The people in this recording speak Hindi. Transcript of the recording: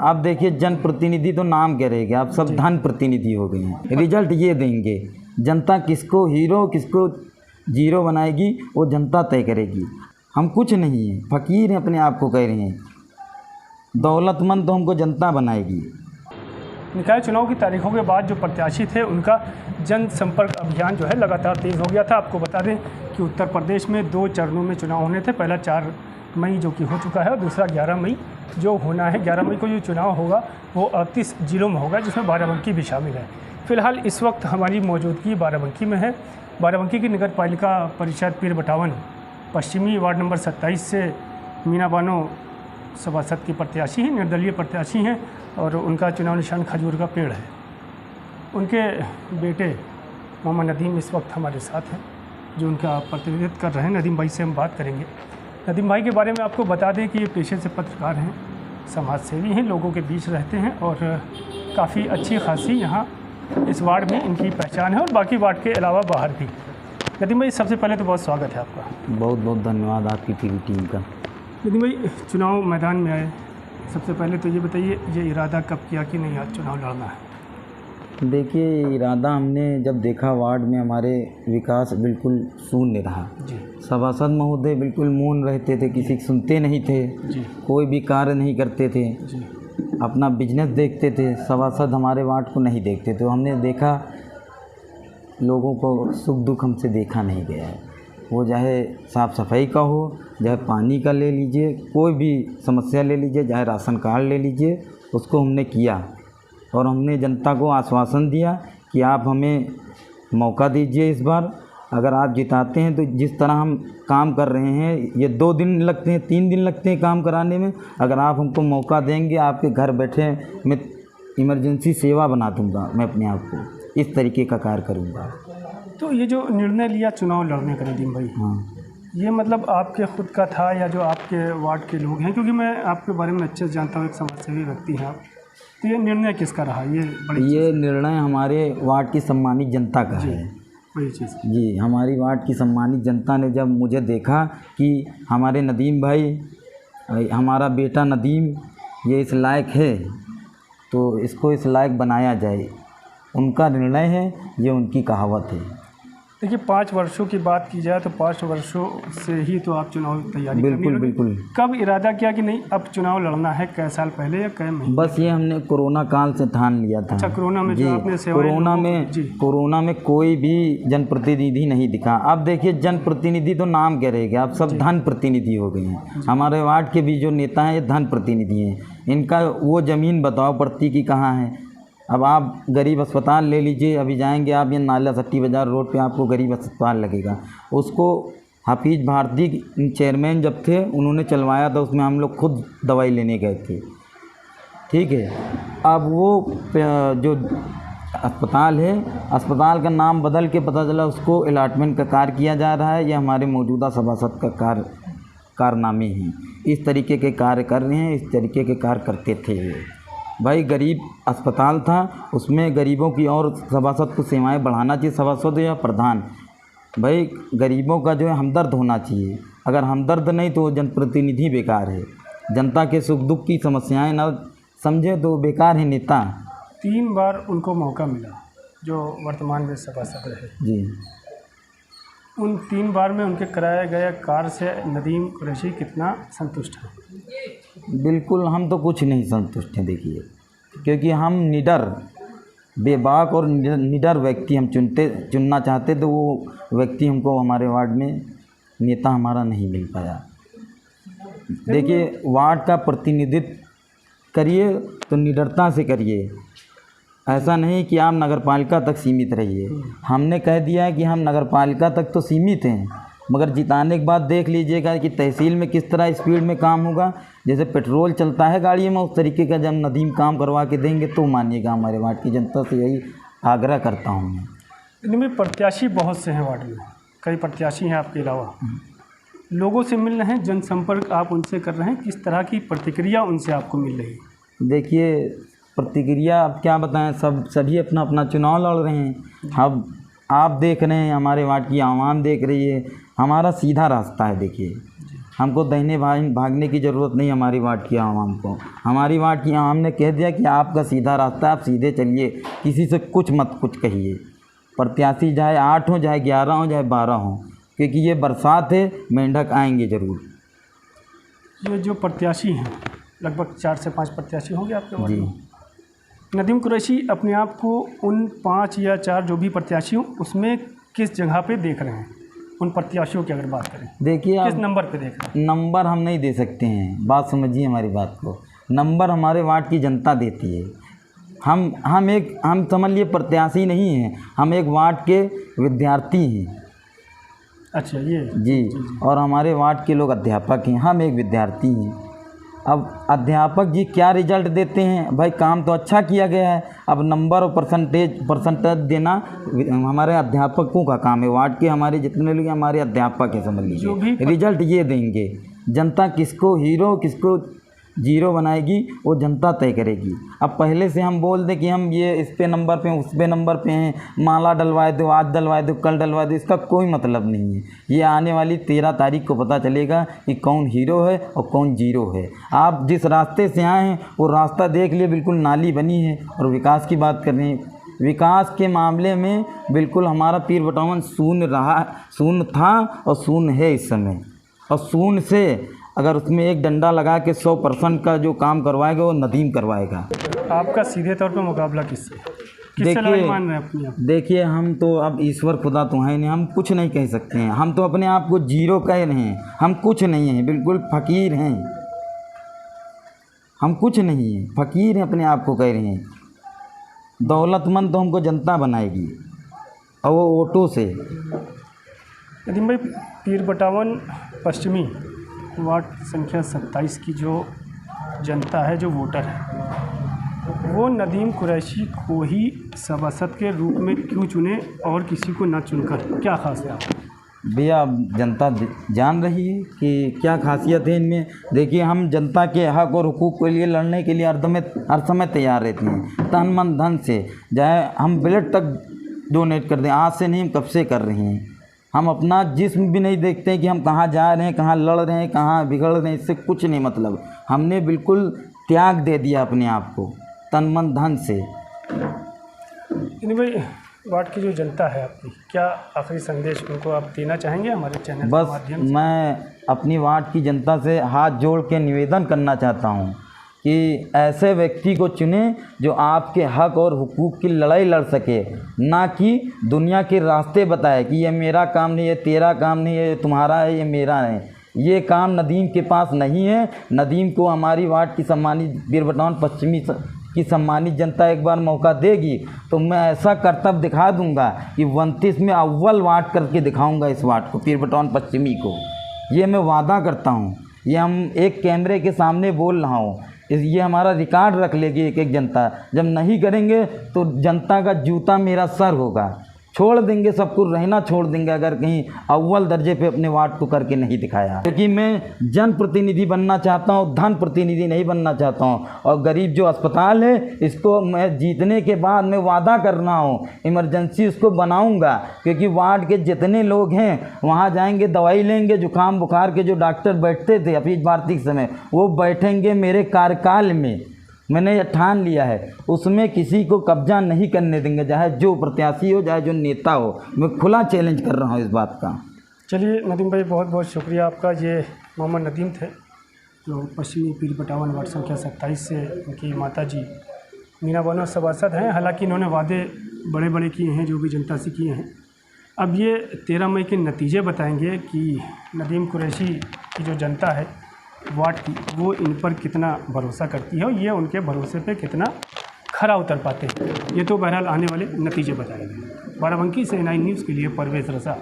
आप देखिए जनप्रतिनिधि तो नाम क्या रहेगा, आप सब धन प्रतिनिधि हो गए हैं। रिजल्ट ये देंगे, जनता किसको हीरो किसको जीरो बनाएगी वो जनता तय करेगी। हम कुछ नहीं हैं, फ़कीर हैं, अपने आप को कह रहे हैं। दौलतमंद तो हमको जनता बनाएगी। निकाय चुनाव की तारीखों के बाद जो प्रत्याशी थे उनका जनसंपर्क अभियान जो है लगातार तेज़ हो गया था। आपको बता दें कि उत्तर प्रदेश में 2 चरणों में चुनाव होने थे। पहला 4 मई जो कि हो चुका है और दूसरा 11 मई जो होना है। 11 मई को जो चुनाव होगा वो 38 जिलों में होगा, जिसमें बाराबंकी भी शामिल है। फ़िलहाल इस वक्त हमारी मौजूदगी बाराबंकी में है। बाराबंकी की नगर पालिका परिषद पीर बटावन पश्चिमी वार्ड नंबर 27 से मीना बानो सभासद की प्रत्याशी हैं, निर्दलीय प्रत्याशी हैं और उनका चुनाव निशान खजूर का पेड़ है। उनके बेटे मोहम्मद नदीम इस वक्त हमारे साथ हैं जो उनका प्रतिनिधित्व कर रहे हैं। नदीम भाई से हम बात करेंगे। नदीम भाई के बारे में आपको बता दें कि ये पेशे से पत्रकार हैं, समाज सेवी हैं, लोगों के बीच रहते हैं और काफ़ी अच्छी खासी यहाँ इस वार्ड में इनकी पहचान है और बाकी वार्ड के अलावा बाहर भी। नदीम भाई सबसे पहले तो बहुत स्वागत है आपका। बहुत बहुत धन्यवाद आपकी टीवी टीम का। नदीम भाई चुनाव मैदान में आए, सबसे पहले तो ये बताइए ये इरादा कब किया कि नहीं आज चुनाव लड़ना है? देखिए, इरादा हमने जब देखा वार्ड में हमारे विकास बिल्कुल शून्य रहा जी। सभासद महोदय बिल्कुल मौन रहते थे, किसी की सुनते नहीं थे जी। कोई भी कार्य नहीं करते थे जी। अपना बिजनेस देखते थे। सभासद हमारे वार्ड को नहीं देखते थे। हमने देखा लोगों को सुख दुख हमसे देखा नहीं गया है। वो चाहे साफ़ सफाई का हो, चाहे पानी का ले लीजिए, कोई भी समस्या ले लीजिए, चाहे राशन कार्ड ले लीजिए, उसको हमने किया और हमने जनता को आश्वासन दिया कि आप हमें मौका दीजिए इस बार। अगर आप जिताते हैं तो जिस तरह हम काम कर रहे हैं, ये 2 दिन लगते हैं 3 दिन लगते हैं काम कराने में, अगर आप हमको मौका देंगे आपके घर बैठे मैं इमरजेंसी सेवा बना दूंगा। मैं अपने आप को इस तरीके का कार्य करूंगा। तो ये जो निर्णय लिया चुनाव लड़ने का नदीम भाई, हाँ, ये मतलब आपके खुद का था या जो आपके वार्ड के लोग हैं? क्योंकि मैं आपके बारे में अच्छे से जानता हूँ, एक समाजसेवी व्यक्ति हैं आप, तो ये निर्णय किसका रहा? ये निर्णय हमारे वार्ड की सम्मानित जनता का है। वही चीज़ जी, हमारी वार्ड की सम्मानित जनता ने जब मुझे देखा कि हमारे नदीम भाई, हमारा बेटा नदीम ये इस लायक है तो इसको इस लायक बनाया जाए, उनका निर्णय है, ये उनकी कहावत है। देखिए 5 वर्षों की बात की जाए तो 5 वर्षों से ही तो आप चुनाव की तैयारी बिल्कुल बिल्कुल। कब इरादा किया कि नहीं अब चुनाव लड़ना है? कई साल पहले या कई महीने? बस ये हमने कोरोना काल से ठान लिया था। अच्छा, कोरोना में जी, जो आपने सेवाएं कोरोना में कोई भी जनप्रतिनिधि नहीं दिखा। अब देखिए जनप्रतिनिधि तो नाम क्या रहेगा, आप सब धन प्रतिनिधि हो गए हैं। हमारे वार्ड के भी जो नेता हैं ये धन प्रतिनिधि हैं। इनका वो ज़मीन बताओ पड़ती की कहाँ है? अब आप गरीब अस्पताल ले लीजिए, अभी जाएंगे आप ये नाला सट्टी बाज़ार रोड पे आपको गरीब अस्पताल लगेगा। उसको हाफिज भारती चेयरमैन जब थे उन्होंने चलवाया था, उसमें हम लोग खुद दवाई लेने गए थे। ठीक है, अब वो जो अस्पताल है, अस्पताल का नाम बदल के पता चला उसको अलॉटमेंट का कार्य किया जा रहा है। ये हमारे मौजूदा सभासद का कारनामे हैं। इस तरीके के कार्य कर रहे हैं, इस तरीके के कार्य करते थे। भाई गरीब अस्पताल था, उसमें गरीबों की और सभासद को सेवाएं बढ़ाना चाहिए, सभासद या प्रधान। भाई गरीबों का जो है हमदर्द होना चाहिए। अगर हमदर्द नहीं तो जनप्रतिनिधि बेकार है। जनता के सुख दुख की समस्याएं ना समझे तो बेकार है नेता। 3 बार उनको मौका मिला जो वर्तमान में सभासद रहे जी। उन 3 बार में उनके कराए गए कार्य से नदीम कुरैशी कितना संतुष्ट है? बिल्कुल, हम तो कुछ नहीं संतुष्ट हैं। देखिए, क्योंकि हम निडर, बेबाक और निडर व्यक्ति हम चुनना चाहते तो वो व्यक्ति हमको हमारे वार्ड में नेता हमारा नहीं मिल पाया। देखिए, वार्ड का प्रतिनिधित्व करिए तो निडरता से करिए। ऐसा नहीं कि आप नगरपालिका तक सीमित रहिए। हमने कह दिया है कि हम नगरपालिका तक तो सीमित हैं, मगर जिताने के बाद देख लीजिएगा कि तहसील में किस तरह स्पीड में काम होगा। जैसे पेट्रोल चलता है गाड़ी में, उस तरीके का जब नदीम काम करवा के देंगे तो मानिएगा। हमारे वार्ड की जनता से यही आग्रह करता हूँ मैं। इनमें प्रत्याशी बहुत से हैं वार्ड में, कई प्रत्याशी हैं आपके अलावा। लोगों से मिल रहे हैं, जनसंपर्क आप उनसे कर रहे हैं, किस तरह की प्रतिक्रिया उनसे आपको मिल रही है? देखिए, प्रतिक्रिया अब क्या बताएं, सभी अपना अपना चुनाव लड़ रहे हैं। अब आप देख रहे हैं, हमारे वार्ड की आवाम देख रही है। हमारा सीधा रास्ता है। देखिए, हमको दाहिने भागने की ज़रूरत नहीं हमारी वार्ड की आवाम को। हमारी वार्ड की आवाम ने कह दिया कि आपका सीधा रास्ता है, आप सीधे चलिए, किसी से कुछ मत कुछ कहिए। प्रत्याशी चाहे 8 हो, चाहे 11 हो, चाहे 12 हो, क्योंकि ये बरसात है, मेंढक आएंगे ज़रूर। ये जो प्रत्याशी हैं लगभग 4 से 5 प्रत्याशी होंगे आपके वार्ड जी। में। नदीम कुरैशी अपने आप को उन 5 या 4 जो भी प्रत्याशी हों उसमें किस जगह पे देख रहे हैं? उन प्रत्याशियों की अगर बात करें, देखिए किस आप नंबर पे देख रहे हैं? नंबर हम नहीं दे सकते हैं, बात समझिए हमारी बात को। नंबर हमारे वार्ड की जनता देती है। हम समझ लिए प्रत्याशी नहीं हैं, हम एक वार्ड के विद्यार्थी हैं। अच्छा, ये जी। और हमारे वार्ड के लोग अध्यापक हैं, हम एक विद्यार्थी हैं। अब अध्यापक जी क्या रिजल्ट देते हैं, भाई काम तो अच्छा किया गया है, अब नंबर और परसेंटेज देना हमारे अध्यापकों का काम है। वार्ड के हमारे जितने लोग हमारे अध्यापक हैं, समझ लीजिए रिजल्ट ये देंगे। जनता किसको हीरो किसको जीरो बनाएगी वो जनता तय करेगी। अब पहले से हम बोल दें कि हम ये इस पे नंबर पे उस पे नंबर पे हैं, माला डलवाए दो, आज डलवाए दो, कल डलवाए दो, इसका कोई मतलब नहीं है। ये आने वाली 13 तारीख को पता चलेगा कि कौन हीरो है और कौन जीरो है। आप जिस रास्ते से आए हैं वो रास्ता देख लिए, बिल्कुल नाली बनी है। और विकास की बात कर रहे हैं, विकास के मामले में बिल्कुल हमारा पीर बटावन शून्य था और शून्य है इस समय। और शून्य से अगर उसमें एक डंडा लगा के 100% का जो काम करवाएगा वो नदीम करवाएगा। आपका सीधे तौर पे मुकाबला किससे लड़ाई मान रहे हैं अपनी आप? देखिए हम तो अब ईश्वर खुदा तो है नहीं, हम कुछ नहीं कह सकते हैं। हम तो अपने आप को जीरो कह रहे हैं, हम कुछ नहीं हैं, बिल्कुल फ़कीर हैं। हम कुछ नहीं हैं, फ़कीर हैं, अपने आप को कह रहे हैं। दौलतमंद तो हमको जनता बनाएगी और वो वोटों से। नदीम भाई, पीर बटावन पश्चिमी वार्ड संख्या 27 की जो जनता है, जो वोटर है, वो नदीम कुरैशी को ही सभासद के रूप में क्यों चुने और किसी को न चुनकर? क्या खास है? भैया जनता जान रही है कि क्या खासियत है इनमें। देखिए हम जनता के हक और हुकूक के लिए लड़ने के लिए हर समय तैयार रहते हैं, तन मन धन से। चाहे हम ब्लड तक डोनेट कर दें, आज से नहीं, हम कब से कर रहे हैं। हम अपना जिस्म भी नहीं देखते हैं कि हम कहाँ जा रहे हैं, कहाँ लड़ रहे हैं, कहाँ बिगड़ रहे हैं, इससे कुछ नहीं मतलब। हमने बिल्कुल त्याग दे दिया अपने आप को तन मन धन से। यानी भाई, वार्ड की जो जनता है आपकी, क्या आखिरी संदेश उनको आप देना चाहेंगे हमारे चैनल के माध्यम से? मैं अपनी वार्ड की जनता से हाथ जोड़ के निवेदन करना चाहता हूँ कि ऐसे व्यक्ति को चुनें जो आपके हक और हुकूक की लड़ाई लड़ सके, ना कि दुनिया के रास्ते बताए कि ये मेरा काम नहीं, ये तेरा काम नहीं, ये तुम्हारा है, ये मेरा है। ये काम नदीम के पास नहीं है। नदीम को हमारी वार्ड की सम्मानित पीर बटावन पश्चिमी की सम्मानित जनता एक बार मौका देगी तो मैं ऐसा करतब दिखा दूंगा कि 29 में अव्वल वार्ड करके दिखाऊंगा इस वार्ड को, पीर बटावन पश्चिमी को। ये मैं वादा करता हूँ, ये हम एक कैमरे के सामने बोल रहा हूँ। ये हमारा रिकॉर्ड रख लेगी एक जनता। जब नहीं करेंगे तो जनता का जूता मेरा सर होगा। छोड़ देंगे, सब कुछ रहना छोड़ देंगे अगर कहीं अव्वल दर्जे पे अपने वार्ड को करके नहीं दिखाया। क्योंकि मैं जनप्रतिनिधि बनना चाहता हूँ, धन प्रतिनिधि नहीं बनना चाहता हूँ। और गरीब जो अस्पताल है, इसको मैं जीतने के बाद मैं वादा कर रहा हूँ इमरजेंसी उसको बनाऊँगा। क्योंकि वार्ड के जितने लोग हैं वहाँ जाएंगे, दवाई लेंगे। जुकाम बुखार के जो डॉक्टर बैठते थे हफीज भारती के समय, वो बैठेंगे मेरे कार्यकाल में। मैंने ठान लिया है, उसमें किसी को कब्जा नहीं करने देंगे, चाहे जो प्रत्याशी हो, चाहे जो नेता हो। मैं खुला चैलेंज कर रहा हूँ इस बात का। चलिए नदीम भाई, बहुत बहुत शुक्रिया आपका। ये मोहम्मद नदीम थे जो पश्चिमी पीर बटावन वार्ड संख्या 27 से उनकी माता जी मीना बानो सभासद हैं। हालांकि इन्होंने वादे बड़े बड़े किए हैं, जो भी जनता से किए हैं। अब ये 13 मई के नतीजे बताएंगे कि नदीम कुरैशी की जो जनता है वार्ड की, वो इन पर कितना भरोसा करती है और ये उनके भरोसे पे कितना खरा उतर पाते हैं। ये तो बहरहाल आने वाले नतीजे बताएंगे। बाराबंकी से 9 न्यूज़ के लिए परवेज़ रज़ा।